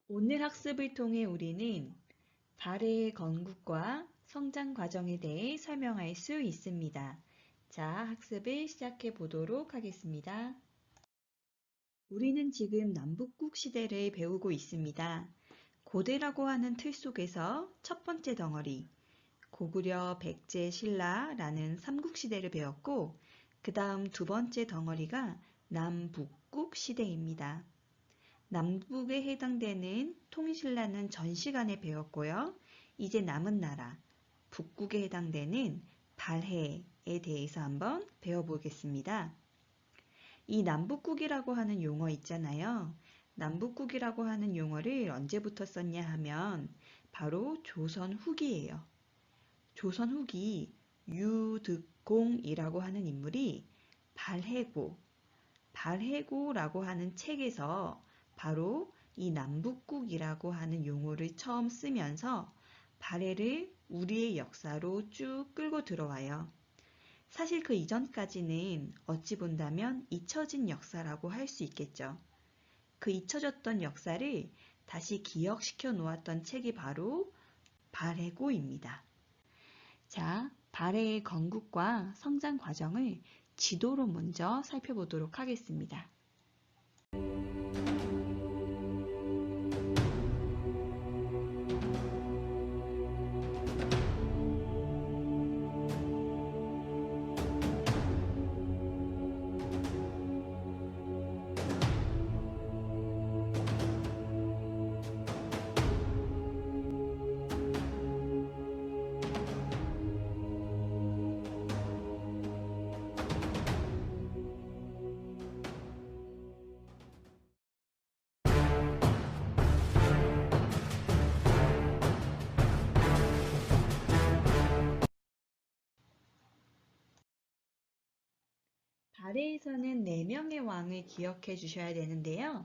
오늘 학습을 통해 우리는 발해의 건국과 성장 과정에 대해 설명할 수 있습니다. 자, 학습을 시작해 보도록 하겠습니다. 우리는 지금 남북국 시대를 배우고 있습니다. 고대라고 하는 틀 속에서 첫 번째 덩어리, 고구려, 백제, 신라라는 삼국시대를 배웠고, 그 다음 두 번째 덩어리가 남북국 시대입니다. 남북에 해당되는 통신라는 전 시간에 배웠고요. 이제 남은 나라, 북국에 해당되는 발해에 대해서 한번 배워보겠습니다. 이 남북국이라고 하는 용어 있잖아요. 남북국이라고 하는 용어를 언제부터 썼냐 하면 바로 조선 후기예요. 조선 후기 유득공이라고 하는 인물이 발해고라고 하는 책에서 바로 이 남북국이라고 하는 용어를 처음 쓰면서 발해를 우리의 역사로 쭉 끌고 들어와요. 사실 그 이전까지는 어찌 본다면 잊혀진 역사라고 할 수 있겠죠. 그 잊혀졌던 역사를 다시 기억시켜 놓았던 책이 바로 발해고입니다. 자, 발해의 건국과 성장 과정을 지도로 먼저 살펴보도록 하겠습니다. 발해에서는 4명의 왕을 기억해 주셔야 되는데요.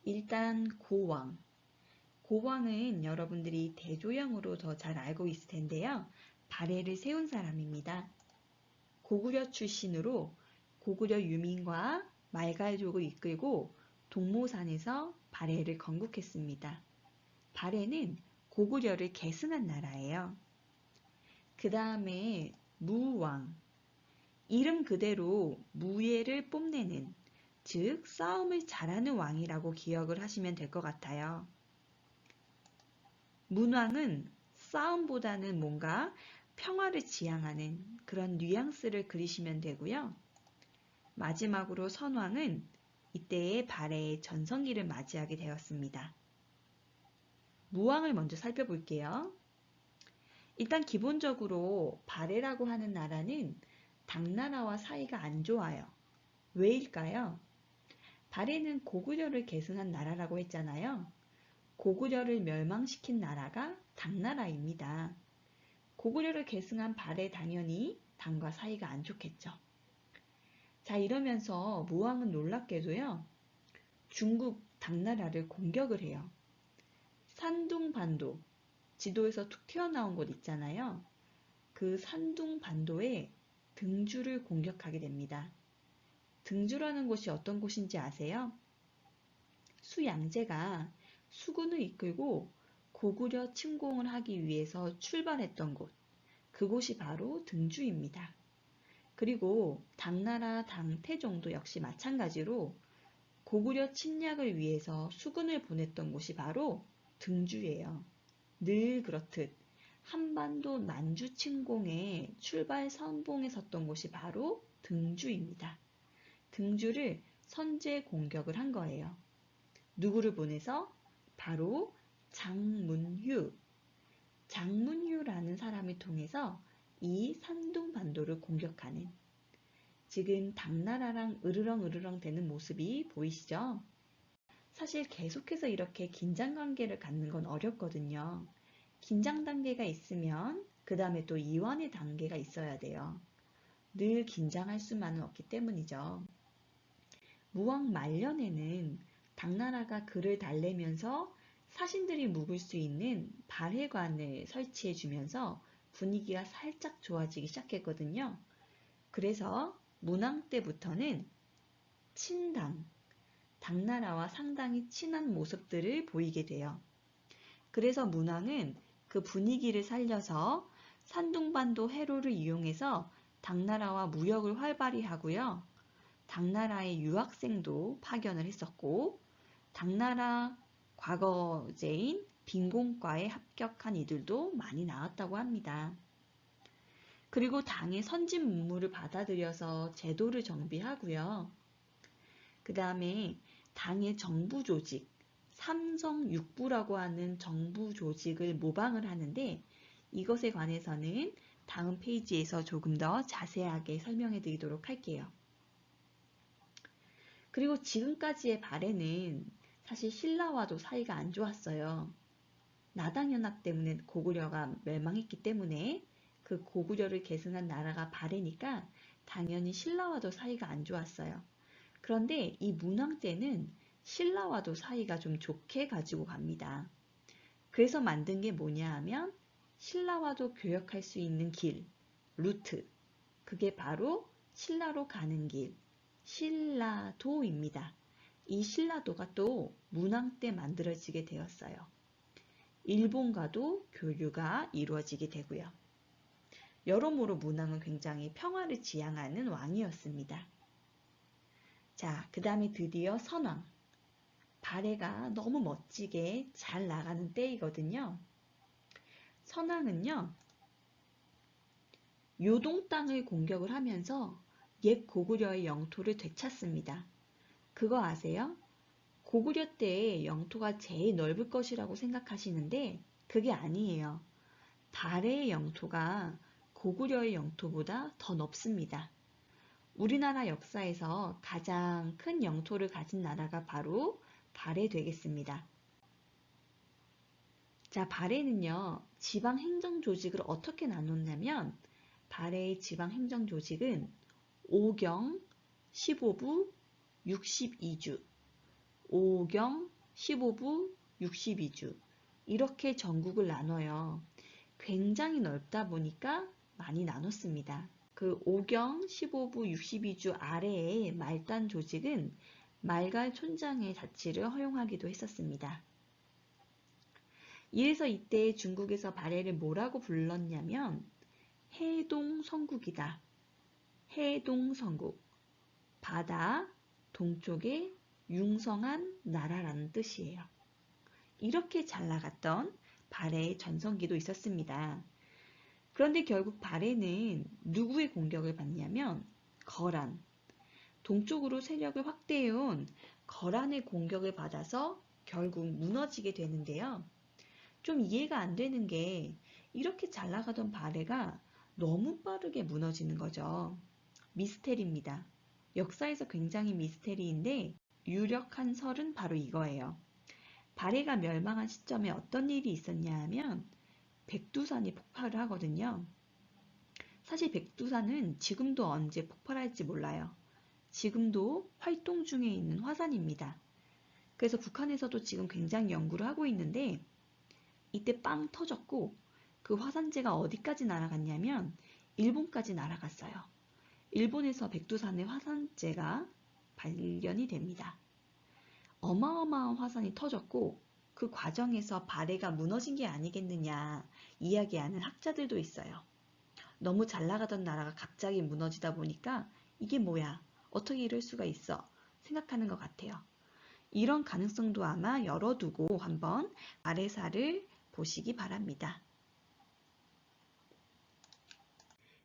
일단 고왕. 고왕은 여러분들이 대조영으로 더 잘 알고 있을 텐데요. 발해를 세운 사람입니다. 고구려 출신으로 고구려 유민과 말갈족을 이끌고 동모산에서 발해를 건국했습니다. 발해는 고구려를 계승한 나라예요. 그 다음에 무왕. 이름 그대로 무예를 뽐내는, 즉 싸움을 잘하는 왕이라고 기억을 하시면 될 것 같아요. 문왕은 싸움보다는 뭔가 평화를 지향하는 그런 뉘앙스를 그리시면 되고요. 마지막으로 선왕은 이때의 발해의 전성기를 맞이하게 되었습니다. 무왕을 먼저 살펴볼게요. 일단 기본적으로 발해라고 하는 나라는 당나라와 사이가 안 좋아요. 왜일까요? 발해는 고구려를 계승한 나라라고 했잖아요. 고구려를 멸망시킨 나라가 당나라입니다. 고구려를 계승한 발해 당연히 당과 사이가 안 좋겠죠. 자, 이러면서 무왕은 놀랍게도요. 중국 당나라를 공격을 해요. 산둥반도, 지도에서 툭 튀어나온 곳 있잖아요. 그 산둥반도에 등주를 공격하게 됩니다. 등주라는 곳이 어떤 곳인지 아세요? 수양제가 수군을 이끌고 고구려 침공을 하기 위해서 출발했던 곳, 그곳이 바로 등주입니다. 그리고 당나라 당태종도 역시 마찬가지로 고구려 침략을 위해서 수군을 보냈던 곳이 바로 등주예요. 늘 그렇듯 한반도 난주 침공의 출발 선봉에 섰던 곳이 바로 등주입니다. 등주를 선제 공격을 한 거예요. 누구를 보내서? 바로 장문휴라는 사람을 통해서 이 산둥반도를 공격하는, 지금 당나라랑 으르렁으르렁 되는 모습이 보이시죠? 사실 계속해서 이렇게 긴장 관계를 갖는 건 어렵거든요. 긴장 단계가 있으면 그 다음에 또 이완의 단계가 있어야 돼요. 늘 긴장할 수만은 없기 때문이죠. 무왕 말년에는 당나라가 그를 달래면서 사신들이 묵을 수 있는 발해관을 설치해 주면서 분위기가 살짝 좋아지기 시작했거든요. 그래서 문왕 때부터는 친당, 당나라와 상당히 친한 모습들을 보이게 돼요. 그래서 문왕은 그 분위기를 살려서 산둥반도 해로를 이용해서 당나라와 무역을 활발히 하고요. 당나라의 유학생도 파견을 했었고, 당나라 과거제인 빈공과에 합격한 이들도 많이 나왔다고 합니다. 그리고 당의 선진 문물을 받아들여서 제도를 정비하고요. 그 다음에 당의 정부 조직, 삼성육부라고 하는 정부 조직을 모방을 하는데 이것에 관해서는 다음 페이지에서 조금 더 자세하게 설명해 드리도록 할게요. 그리고 지금까지의 발해는 사실 신라와도 사이가 안 좋았어요. 나당연합 때문에 고구려가 멸망했기 때문에 그 고구려를 계승한 나라가 발해니까 당연히 신라와도 사이가 안 좋았어요. 그런데 이 문왕 때는 신라와도 사이가 좀 좋게 가지고 갑니다. 그래서 만든 게 뭐냐 하면 신라와도 교역할 수 있는 길, 루트. 그게 바로 신라로 가는 길, 신라도입니다. 이 신라도가 또 문왕 때 만들어지게 되었어요. 일본과도 교류가 이루어지게 되고요. 여러모로 문왕은 굉장히 평화를 지향하는 왕이었습니다. 자, 그 다음에 드디어 선왕. 발해가 너무 멋지게 잘 나가는 때이거든요. 선왕은요, 요동 땅을 공격을 하면서 옛 고구려의 영토를 되찾습니다. 그거 아세요? 고구려 때의 영토가 제일 넓을 것이라고 생각하시는데 그게 아니에요. 발해의 영토가 고구려의 영토보다 더 넓습니다. 우리나라 역사에서 가장 큰 영토를 가진 나라가 바로 발해 되겠습니다. 자, 발해는요, 지방행정조직을 어떻게 나눴냐면 발해의 지방행정조직은 5경, 15부, 62주, 5경, 15부, 62주 이렇게 전국을 나눠요. 굉장히 넓다 보니까 많이 나눴습니다. 그 5경, 15부, 62주 아래의 말단 조직은 말갈 촌장의 자치를 허용하기도 했었습니다. 이래서 이때 중국에서 발해를 뭐라고 불렀냐면 해동성국이다. 해동성국. 바다 동쪽에 융성한 나라라는 뜻이에요. 이렇게 잘 나갔던 발해의 전성기도 있었습니다. 그런데 결국 발해는 누구의 공격을 받냐면 거란, 동쪽으로 세력을 확대해온 거란의 공격을 받아서 결국 무너지게 되는데요. 좀 이해가 안 되는 게 이렇게 잘 나가던 발해가 너무 빠르게 무너지는 거죠. 미스테리입니다. 역사에서 굉장히 미스테리인데 유력한 설은 바로 이거예요. 발해가 멸망한 시점에 어떤 일이 있었냐 하면 백두산이 폭발을 하거든요. 사실 백두산은 지금도 언제 폭발할지 몰라요. 지금도 활동 중에 있는 화산입니다. 그래서 북한에서도 지금 굉장히 연구를 하고 있는데 이때 빵 터졌고 그 화산재가 어디까지 날아갔냐면 일본까지 날아갔어요. 일본에서 백두산의 화산재가 발견이 됩니다. 어마어마한 화산이 터졌고 그 과정에서 발해가 무너진 게 아니겠느냐 이야기하는 학자들도 있어요. 너무 잘 나가던 나라가 갑자기 무너지다 보니까 이게 뭐야? 어떻게 이럴 수가 있어? 생각하는 것 같아요. 이런 가능성도 아마 열어두고 한번 발해사를 보시기 바랍니다.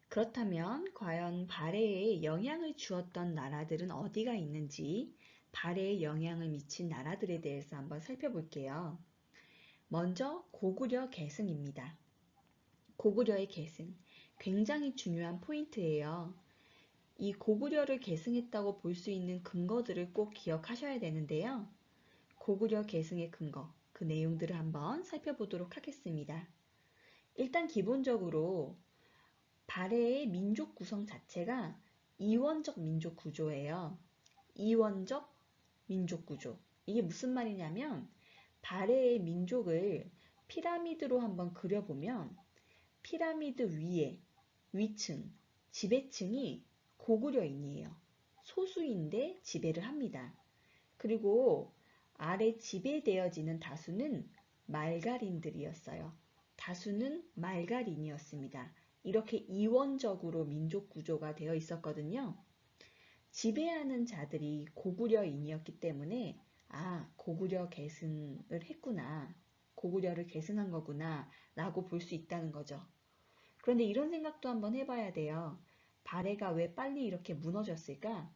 그렇다면 과연 발해에 영향을 주었던 나라들은 어디가 있는지 발해에 영향을 미친 나라들에 대해서 한번 살펴볼게요. 먼저 고구려 계승입니다. 고구려의 계승, 굉장히 중요한 포인트예요. 이 고구려를 계승했다고 볼 수 있는 근거들을 꼭 기억하셔야 되는데요. 고구려 계승의 근거, 그 내용들을 한번 살펴보도록 하겠습니다. 일단 기본적으로 발해의 민족 구성 자체가 이원적 민족 구조예요. 이원적 민족 구조. 이게 무슨 말이냐면 발해의 민족을 피라미드로 한번 그려보면 피라미드 위에 위층, 지배층이 고구려인이에요. 소수인데 지배를 합니다. 그리고 아래 지배되어지는 다수는 말갈인들이었어요. 다수는 말갈인이었습니다. 이렇게 이원적으로 민족 구조가 되어 있었거든요. 지배하는 자들이 고구려인이었기 때문에 고구려 계승을 했구나. 고구려를 계승한 거구나 라고 볼 수 있다는 거죠. 그런데 이런 생각도 한번 해봐야 돼요. 발해가 왜 빨리 이렇게 무너졌을까?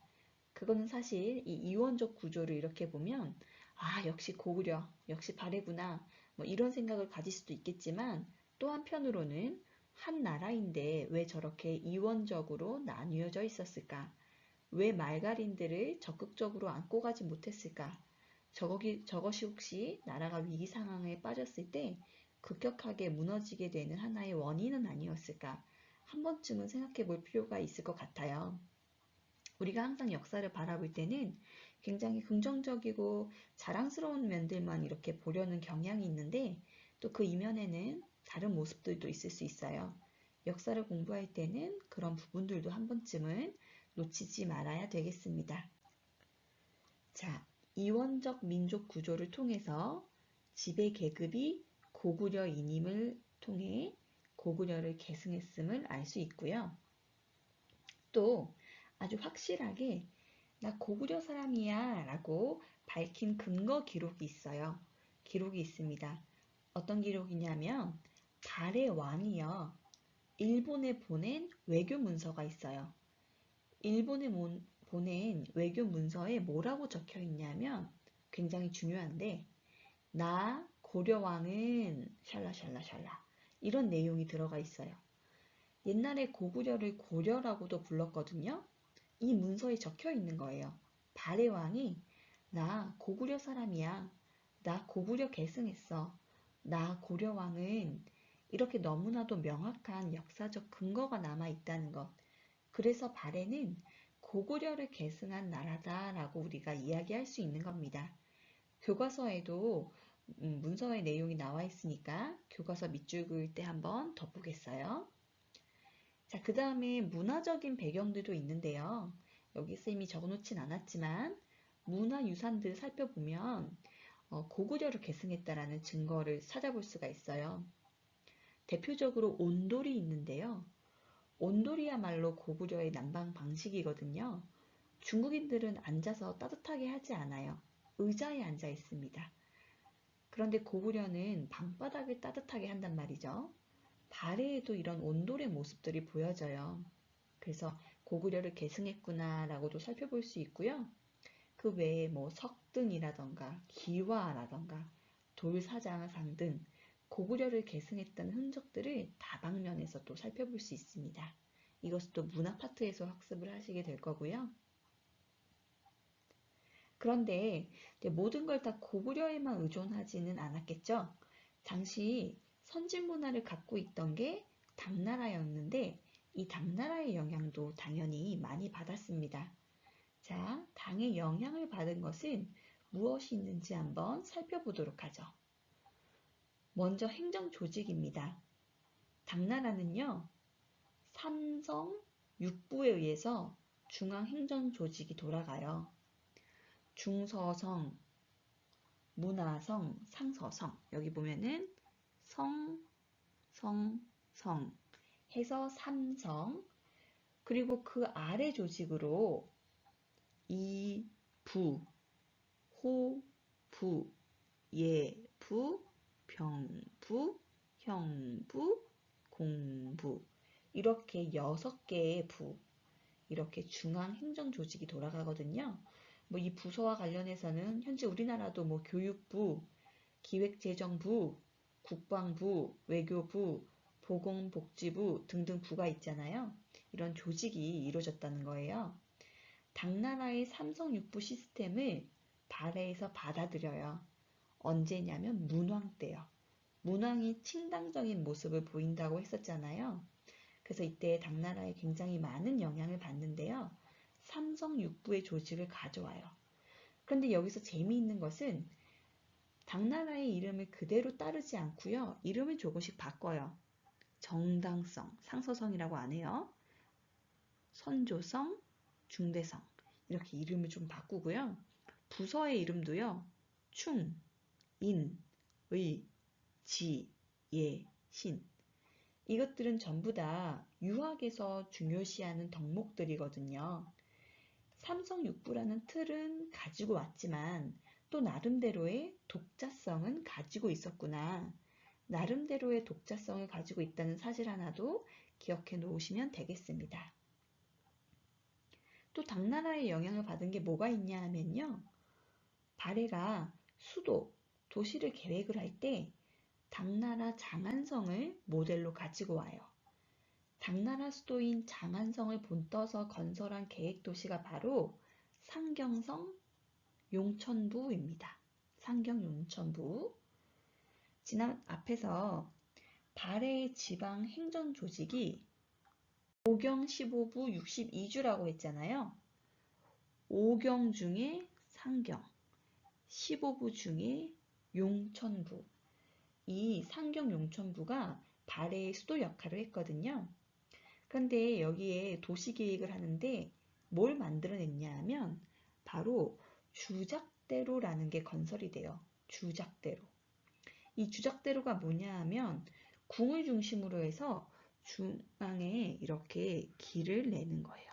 그거는 사실 이 이원적 구조를 이렇게 보면 역시 고구려, 역시 발해구나 뭐 이런 생각을 가질 수도 있겠지만 또 한편으로는 한 나라인데 왜 저렇게 이원적으로 나뉘어져 있었을까? 왜 말갈인들을 적극적으로 안고 가지 못했을까? 저것이 혹시 나라가 위기 상황에 빠졌을 때 급격하게 무너지게 되는 하나의 원인은 아니었을까? 한 번쯤은 생각해 볼 필요가 있을 것 같아요. 우리가 항상 역사를 바라볼 때는 굉장히 긍정적이고 자랑스러운 면들만 이렇게 보려는 경향이 있는데 또 그 이면에는 다른 모습들도 있을 수 있어요. 역사를 공부할 때는 그런 부분들도 한 번쯤은 놓치지 말아야 되겠습니다. 자, 이원적 민족 구조를 통해서 지배 계급이 고구려인임을 통해 고구려를 계승했음을 알 수 있고요. 또 아주 확실하게 나 고구려 사람이야 라고 밝힌 근거 기록이 있어요. 기록이 있습니다. 어떤 기록이냐면 발해 왕이요. 일본에 보낸 외교 문서가 있어요. 일본에 보낸 외교 문서에 뭐라고 적혀 있냐면 굉장히 중요한데 나 고려왕은 샬라샬라샬라 이런 내용이 들어가 있어요. 옛날에 고구려를 고려라고도 불렀거든요. 이 문서에 적혀 있는 거예요. 발해 왕이 나 고구려 사람이야. 나 고구려 계승했어. 나 고려 왕은 이렇게 너무나도 명확한 역사적 근거가 남아 있다는 것. 그래서 발해는 고구려를 계승한 나라다라고 우리가 이야기할 수 있는 겁니다. 교과서에도 문서의 내용이 나와 있으니까 교과서 밑줄 그을 때 한번 덧보겠어요. 자, 그 다음에 문화적인 배경들도 있는데요. 여기 쌤이 적어놓진 않았지만 문화유산들 살펴보면 고구려를 계승했다라는 증거를 찾아볼 수가 있어요. 대표적으로 온돌이 있는데요. 온돌이야말로 고구려의 난방 방식이거든요. 중국인들은 앉아서 따뜻하게 하지 않아요. 의자에 앉아 있습니다. 그런데 고구려는 방바닥을 따뜻하게 한단 말이죠. 발해에도 이런 온돌의 모습들이 보여져요. 그래서 고구려를 계승했구나라고도 살펴볼 수 있고요. 그 외에 뭐 석등이라던가 기와라던가 돌사장상 등 고구려를 계승했다는 흔적들을 다방면에서 또 살펴볼 수 있습니다. 이것은 또 문화 파트에서 학습을 하시게 될 거고요. 그런데 모든 걸 다 고구려에만 의존하지는 않았겠죠. 당시 선진 문화를 갖고 있던 게 당나라였는데 이 당나라의 영향도 당연히 많이 받았습니다. 자, 당의 영향을 받은 것은 무엇이 있는지 한번 살펴보도록 하죠. 먼저 행정 조직입니다. 당나라는요, 삼성 6부에 의해서 중앙 행정 조직이 돌아가요. 중서성, 문화성, 상서성. 여기 보면은 성, 성, 성 해서 삼성. 그리고 그 아래 조직으로 이, 부, 호, 부, 예, 부, 병, 부, 형, 부, 공, 부. 이렇게 6개의 부, 이렇게 중앙 행정 조직이 돌아가거든요. 뭐 이 부서와 관련해서는 현재 우리나라도 뭐 교육부, 기획재정부, 국방부, 외교부, 보건복지부 등등 부가 있잖아요. 이런 조직이 이루어졌다는 거예요. 당나라의 삼성육부 시스템을 발해에서 받아들여요. 언제냐면 문왕 때요. 문왕이倾당적인 모습을 보인다고 했었잖아요. 그래서 이때 당나라에 굉장히 많은 영향을 받는데요. 삼성육부의 조직을 가져와요. 그런데 여기서 재미있는 것은 당나라의 이름을 그대로 따르지 않고요. 이름을 조금씩 바꿔요. 정당성, 상서성이라고 안 해요. 선조성, 중대성 이렇게 이름을 좀 바꾸고요. 부서의 이름도요. 충, 인, 의, 지, 예, 신. 이것들은 전부 다 유학에서 중요시하는 덕목들이거든요. 삼성육부라는 틀은 가지고 왔지만 또 나름대로의 독자성은 가지고 있었구나. 나름대로의 독자성을 가지고 있다는 사실 하나도 기억해 놓으시면 되겠습니다. 또 당나라의 영향을 받은 게 뭐가 있냐 하면요. 발해가 수도, 도시를 계획을 할 때 당나라 장안성을 모델로 가지고 와요. 당나라 수도인 장안성을 본떠서 건설한 계획도시가 바로 상경성 용천부입니다. 상경 용천부. 지난 앞에서 발해의 지방 행정 조직이 오경 15부 62주라고 했잖아요. 5경 중에 상경, 15부 중에 용천부. 이 상경 용천부가 발해의 수도 역할을 했거든요. 그런데 여기에 도시계획을 하는데 뭘 만들어냈냐 하면 바로 주작대로라는 게 건설이 돼요. 주작대로. 이 주작대로가 뭐냐 하면 궁을 중심으로 해서 중앙에 이렇게 길을 내는 거예요.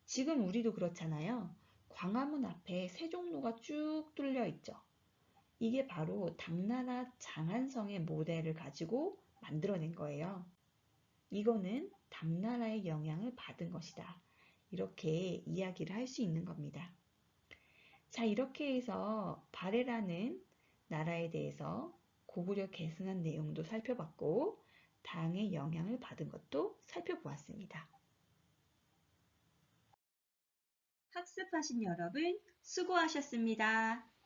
지금 우리도 그렇잖아요. 광화문 앞에 세종로가 쭉 뚫려 있죠. 이게 바로 당나라 장안성의 모델을 가지고 만들어낸 거예요. 이거는 당나라의 영향을 받은 것이다. 이렇게 이야기를 할 수 있는 겁니다. 자, 이렇게 해서 발해라는 나라에 대해서 고구려 계승한 내용도 살펴봤고 당의 영향을 받은 것도 살펴보았습니다. 학습하신 여러분 수고하셨습니다.